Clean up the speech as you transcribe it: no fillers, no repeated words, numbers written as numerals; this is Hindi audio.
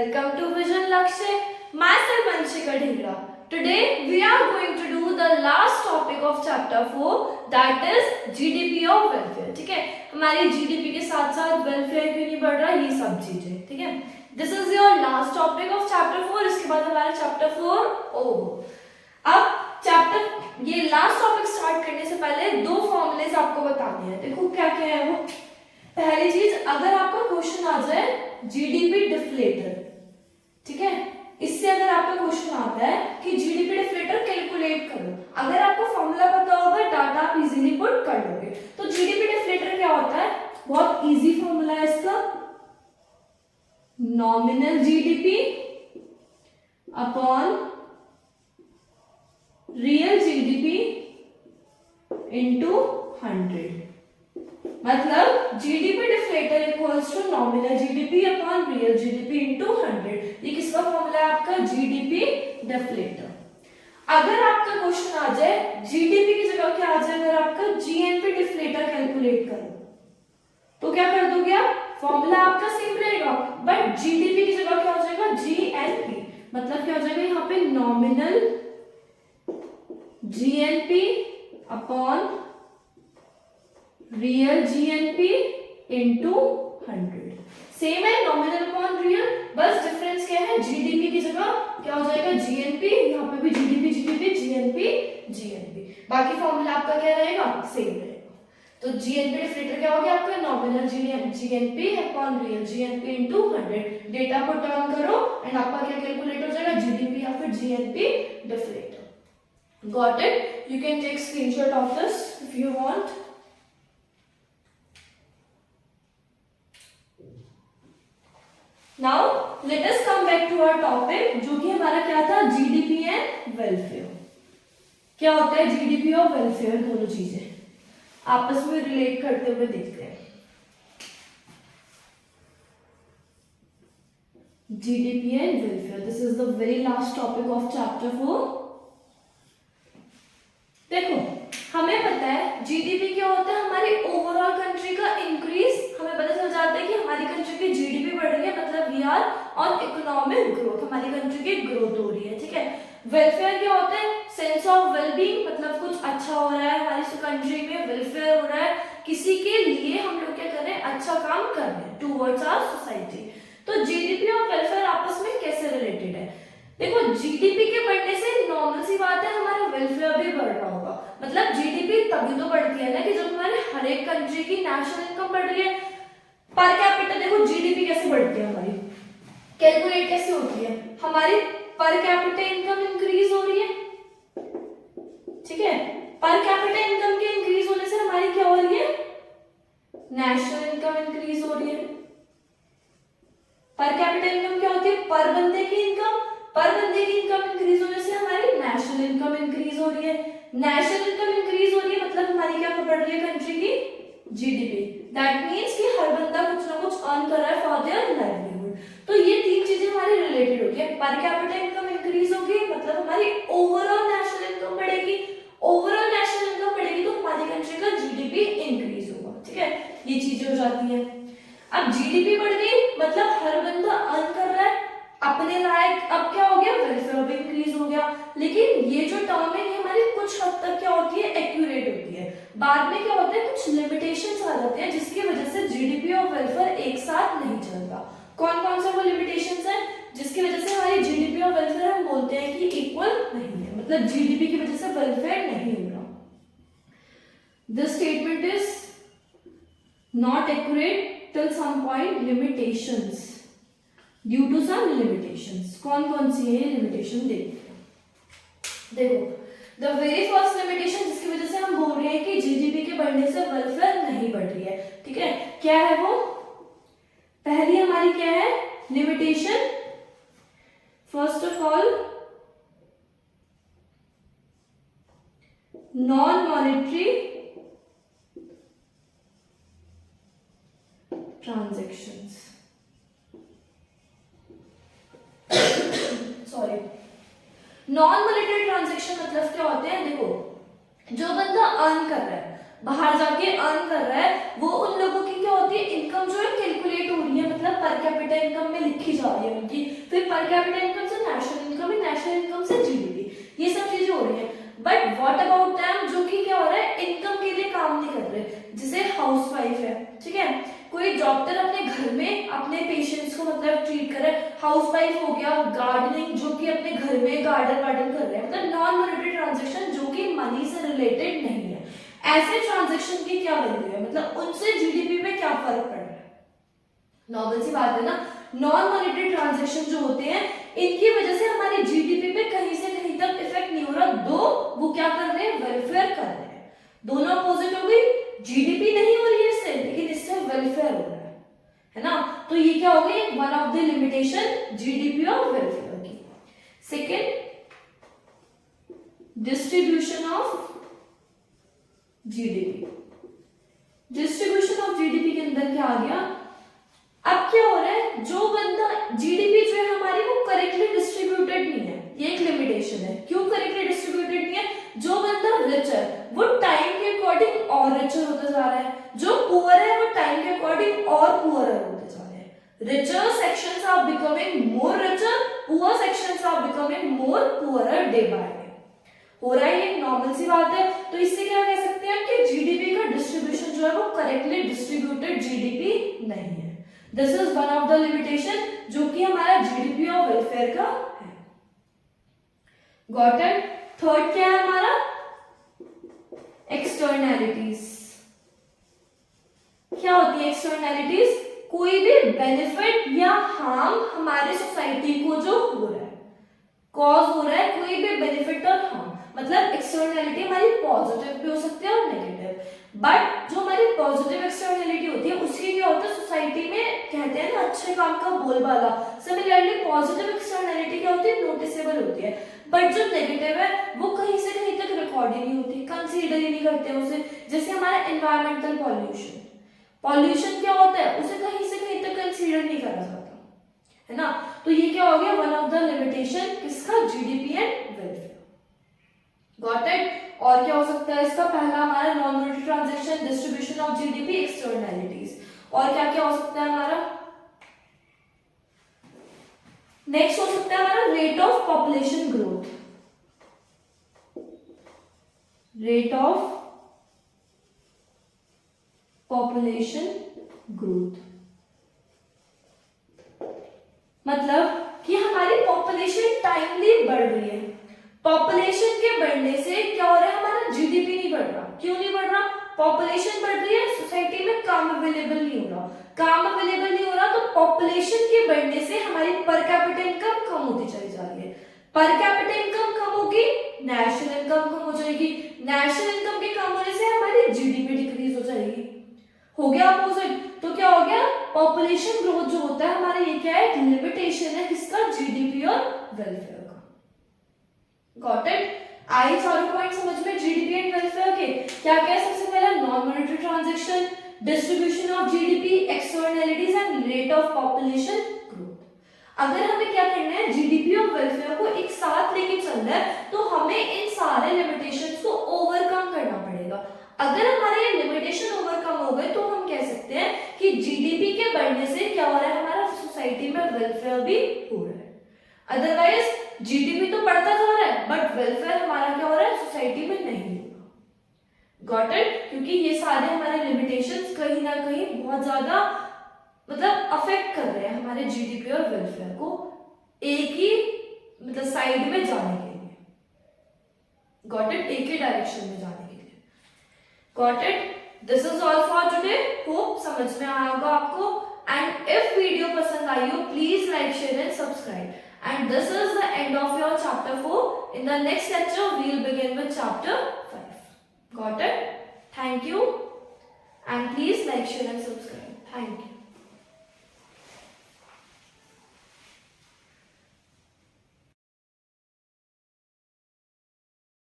Welcome to Vision Lakshya. Myself Anshika Dhingra. Today we are going to do the last topic of chapter 4, that is GDP of welfare. ठीक है, हमारी GDP के साथ साथ welfare क्यों नहीं बढ़ रहा, ये सब चीजें. ठीक है, this is your last topic of chapter 4. इसके बाद हमारा chapter 4 over. अब चैप्टर ये लास्ट टॉपिक स्टार्ट करने से पहले दो फॉर्मूलेस आपको बताने हैं. देखो क्या क्या है वो. पहली चीज, अगर आपका क्वेश्चन आ जाए जीडीपी डिफ्लेटर, ठीक है, इससे अगर आपका क्वेश्चन आता है कि जीडीपी डिफ्लेटर कैलकुलेट करो, अगर आपको फॉर्मूला पता होगा डाटा आप इजीली पुट कर लोगे. तो जीडीपी डिफ्लेटर क्या होता है, बहुत इजी फॉर्मूला है इसका. Nominal GDP upon real GDP into 100. मतलब GDP deflator equals to nominal GDP upon real GDP into 100. ये किसका फॉर्मूला है आपका, जीडीपी डिफ्लेटर. अगर आपका क्वेश्चन आ जाए जीडीपी की जगह क्या आ जाए, अगर आपका जीएनपी डिफ्लेटर कैलकुलेट करो तो क्या कर दोगे आप, फॉर्मूला आपका सेम रहेगा बट जीडीपी की जगह क्या हो जाएगा, जीएनपी. मतलब क्या हो जाएगा यहाँ पे, nominal GNP upon real GNP into 100. Same है, नॉमिनल अपॉन रियल, बस डिफरेंस क्या है, जीडीपी की जगह क्या हो जाएगा, जीएनपी. यहाँ पे भी जीडीपी जीडीपी जीएनपी जीएनपी. बाकी फॉर्मूला आपका क्या रहेगा, सेम रहेगा. तो जीएनपी डिफ्लेटर क्या हो गया आपका, nominal GNP upon real GNP into 100. Data put on करो एंड आपका क्या कैलकुलेट हो जाएगा, जीडीपी या फिर GNP deflator. Got it? You can take screenshot of this if you want. Now let us come back to our topic, जो कि हमारा क्या था, जीडीपी एंड वेलफेयर. क्या होता है जीडीपी और वेलफेयर, दोनों चीजें आपस में रिलेट करते हुए देखते हैं. GDP and welfare, this is the very last topic of chapter 4. देखो हमें पता है जीडीपी क्या होता है, हमारी ओवरऑल कंट्री का इंक्रीज. हमें पता चल जाता है कि हमारी कंट्री की जीडीपी बढ़ रही है, मतलब we are on economic growth, हमारी कंट्री की ग्रोथ हो रही है. ठीक है, वेलफेयर क्या होता है, सेंस ऑफ वेलबींग, मतलब कुछ अच्छा हो रहा है हमारी कंट्री में, वेलफेयर हो रहा है, किसी के लिए हम लोग क्या कर रहे हैं, अच्छा काम कर रहे हैं टूवर्ड्स आवर सोसाइटी. तो जीडीपी और वेलफेयर आपस में कैसे रिलेटेड है. देखो जीडीपी के बढ़ने से नॉर्मल सी बात है हमारा वेलफेयर भी बढ़ रहा होगा. मतलब जीडीपी तभी तो बढ़ती है ना कि जब हमारे हर एक कंट्री की नेशनल इनकम बढ़ रही है. पर कैपिटा देखो जीडीपी कैसे बढ़ती है हमारी, कैलकुलेट कैसे होती है, हमारी पर कैपिटा इनकम इंक्रीज हो रही है. ठीक है, पर कैपिटा इनकम के इंक्रीज होने से हमारी क्या हो रही है, नेशनल इनकम इंक्रीज हो रही है. पर कैपिटा इनकम क्या होती है, पर बंदे की इनकम, पर बंदे की इनकम इंक्रीज होने से हमारी नेशनल इनकम इंक्रीज हो रही है. नेशनल इनकम इंक्रीज हो रही है मतलब हमारी क्या बढ़ रही है, कंट्री की जीडीपी. दैट मींस कि हर बंदा कुछ ना कुछ अर्न कर रहा है फॉर देयर लाइवलीहुड. तो ये तीन चीजें हमारी रिलेटेड होगी. पर कैपिटा इनकम इंक्रीज होगी मतलब हमारी ओवरऑल नेशनल इनकम बढ़ेगी, ओवरऑल नेशनल इनकम बढ़ेगी तो हमारी कंट्री का जीडीपी इंक्रीज होगा. ठीक है, ये चीजें हो जाती है. अब जीडीपी बढ़ गई मतलब हर बंदा अर्न कर रहा है अपने लायक, अब क्या हो गया, वेलफेयर भी इंक्रीज हो गया. लेकिन ये जो टर्म है ये हमारी कुछ हद तक क्या होती है, एक्यूरेट होती है. बाद में क्या होता है, कुछ लिमिटेशंस आ जाते हैं जिसकी वजह से जीडीपी और वेलफेयर एक साथ नहीं चलता. कौन कौन से वो लिमिटेशंस हैं जिसकी वजह से हमारी जीडीपी और वेलफेयर हम बोलते हैं कि इक्वल नहीं है, मतलब जीडीपी की वजह से वेलफेयर नहीं हो रहा. This statement is not accurate till some point, limitations, due to some limitations. कौन कौन सी है लिमिटेशन देखते हैं. देखो the very first limitation जिसकी वजह से हम बोल रहे हैं कि जीडीपी के बढ़ने से वेलफेयर नहीं बढ़ रही है. ठीक है, क्या है वो, पहली हमारी क्या है limitation, first of all non monetary transactions. Sorry, non monetary transaction मतलब क्या होते हैं, देखो जो बंदा अर्न कर रहा है, बाहर जाके अर्न कर रहा है, वो उन लोगों की क्या होती है, इनकम जो है कैलकुलेट हो रही है, मतलब पर कैपिटा इनकम में लिखी जा जा रही है उनकी, फिर पर कैपिटा इनकम से नेशनल इनकम, नेशनल इनकम से जीडीपी, ये सब चीजें हो रही है। बट व्हाट अबाउट देम जो कि क्या हो रहा है, इनकम के लिए काम नहीं कर रहे, जैसे हाउसवाइफ है, ठीक है, कोई डॉक्टर अपने घर में अपने पेशेंट्स को मतलब ट्रीट कर रहा है, हाउसवाइफ हो गया, गार्डनिंग जो कि अपने घर में गार्डन कर रहे हैं, मतलब नॉन मॉनेटरी ट्रांजैक्शन जो कि मनी से रिलेटेड नहीं है, ऐसे ट्रांजैक्शन की क्या वैल्यू है, मतलब उनसे जीडीपी में क्या फर्क पड़ रहा है। नॉर्मल सी बात है ना, नॉन मॉनेटरी ट्रांजैक्शन जो होते हैं इनकी वजह से हमारी जीडीपी पे कहीं से कहीं तक इफेक्ट नहीं हो रहा, दो वो क्या कर रहे हैं, वेलफेयर कर रहे हैं, दोनों अपोजिट हो गई, जीडीपी नहीं हो रही है इससे, लेकिन इससे वेलफेयर हो रहा है ना, तो ये क्या हो गई, one of the limitation GDP और वेलफेयर की। Second, distribution of GDP, distribution of GDP के अंदर क्या आ गया, अब क्या हो रहा है, जो बंदा जीडीपी जो है हमारी वो करेक्टली डिस्ट्रीब्यूटेड नहीं है, ये एक लिमिटेशन है, क्यों करेक्टली डिस्ट्रीब्यूटेड नहीं है, जो बंदा रिच है वो टाइम के अकॉर्डिंग और रिचर होता जा रहा है, जो पुअर है वो टाइम के अकॉर्डिंग और पुअर होते जा रहे हैं, richer sections are becoming more richer, poor sections are becoming more poorer day by day, हो रहा है, ये नॉर्मल सी बात है। तो इससे क्या कह सकते हैं कि जीडीपी का डिस्ट्रीब्यूशन जो है वो करेक्टली डिस्ट्रीब्यूटेड जीडीपी नहीं है, this is one of the limitation जो कि हमारा जीडीपी और वेलफेयर का है। Got it. थर्ड क्या है हमारा, एक्सटर्नैलिटीज। क्या होती है एक्सटर्नैलिटीज, कोई भी बेनिफिट या हार्म हमारे सोसाइटी को जो हो रहा है, कॉज हो रहा है कोई भी बेनिफिट और हार्म, मतलब एक्सटर्नैलिटी हमारी पॉजिटिव भी हो सकती है और नेगेटिव, बट जो हमारी पॉजिटिव एक्सटर्नैलिटी होती है उसकी क्या होता है, सोसाइटी में कहते हैं ना अच्छे काम का बोलबाला, सिमिलरली पॉजिटिव एक्सटर्नैलिटी क्या होती है, नोटिसेबल होती है, बट जो नेगेटिव है वो कहीं से कहीं तक रिकॉर्ड ही नहीं होती, कंसीडर ही नहीं करते उसे, जैसे हमारा एनवायरमेंटल पॉल्यूशन, पॉल्यूशन क्या होता है उसे कहीं से कहीं तक कंसीडर नहीं करा जाता, है ना, तो ये क्या हो गया, वन ऑफ द लिमिटेशन किसका, GDP and welfare. Got it. और क्या हो सकता है इसका, पहला हमारा non monetary transaction, distribution of GDP, externalities, और क्या क्या हो सकता है हमारा, नेक्स्ट हो सकता है हमारा rate of population growth, rate of population growth, मतलब कि हमारी पॉपुलेशन टाइमली बढ़ रही है, पॉपुलेशन के बढ़ने से क्या हो रहा है, हमारा जीडीपी नहीं बढ़ रहा, क्यों नहीं बढ़ रहा, पॉपुलेशन बढ़ रही है, सोसाइटी में काम अवेलेबल नहीं हो रहा, काम अवेलेबल नहीं हो रहा, तो पॉपुलेशन के बढ़ने से हमारी पर कैपिटा इनकम कम होती चली जा रही है, पर कैपिटा इनकम कम होगी, नेशनल इनकम कम हो जाएगी, नेशनल इनकम के कम होने से हमारी जीडीपी डिक्रीज हो जाएगी, हो गया अपोजिट, तो क्या हो गया, पॉपुलेशन ग्रोथ जो होता है हमारा ये क्या है, एक लिमिटेशन है किसका, जीडीपी और वेलफेयर का। Got it. आई चारों पॉइंट समझ में जीडीपी एंड वेलफेयर के, क्या क्या है, सबसे पहला non monetary transaction, distribution of GDP, externalities and rate of population growth. अगर हमें क्या करना है, जीडीपी और वेलफेयर को एक साथ लेके चलना है, तो हमें इन सारे लिमिटेशंस को ओवरकम करना पड़ेगा, अगर हमारे ये लिमिटेशन ओवरकम हो गए तो हम कह सकते हैं कि जीडीपी के बढ़ने से क्या हो रहा है, हमारा सोसाइटी में वेलफेयर भी हो रहा है, अदरवाइज जीडीपी तो बढ़ता जा रहा है बट वेलफेयर हमारा क्या हो रहा है, सोसाइटी में नहीं होगा। Got it. क्योंकि ये सारे हमारे लिमिटेशंस कहीं ना कहीं बहुत ज्यादा मतलब अफेक्ट कर रहे हैं हमारे जीडीपी और वेलफेयर को एक ही मतलब साइड में जाने के लिए, गॉट इट, एक ही डायरेक्शन में जाने के लिए। Got it. This is all for today, hope समझ में आया होगा आपको, एंड इफ वीडियो पसंद आई हो please like, share and subscribe, and this is the end of your chapter 4. In the next lecture we will begin with chapter 5. Got it? Thank you, and please like, share and subscribe. Thank you.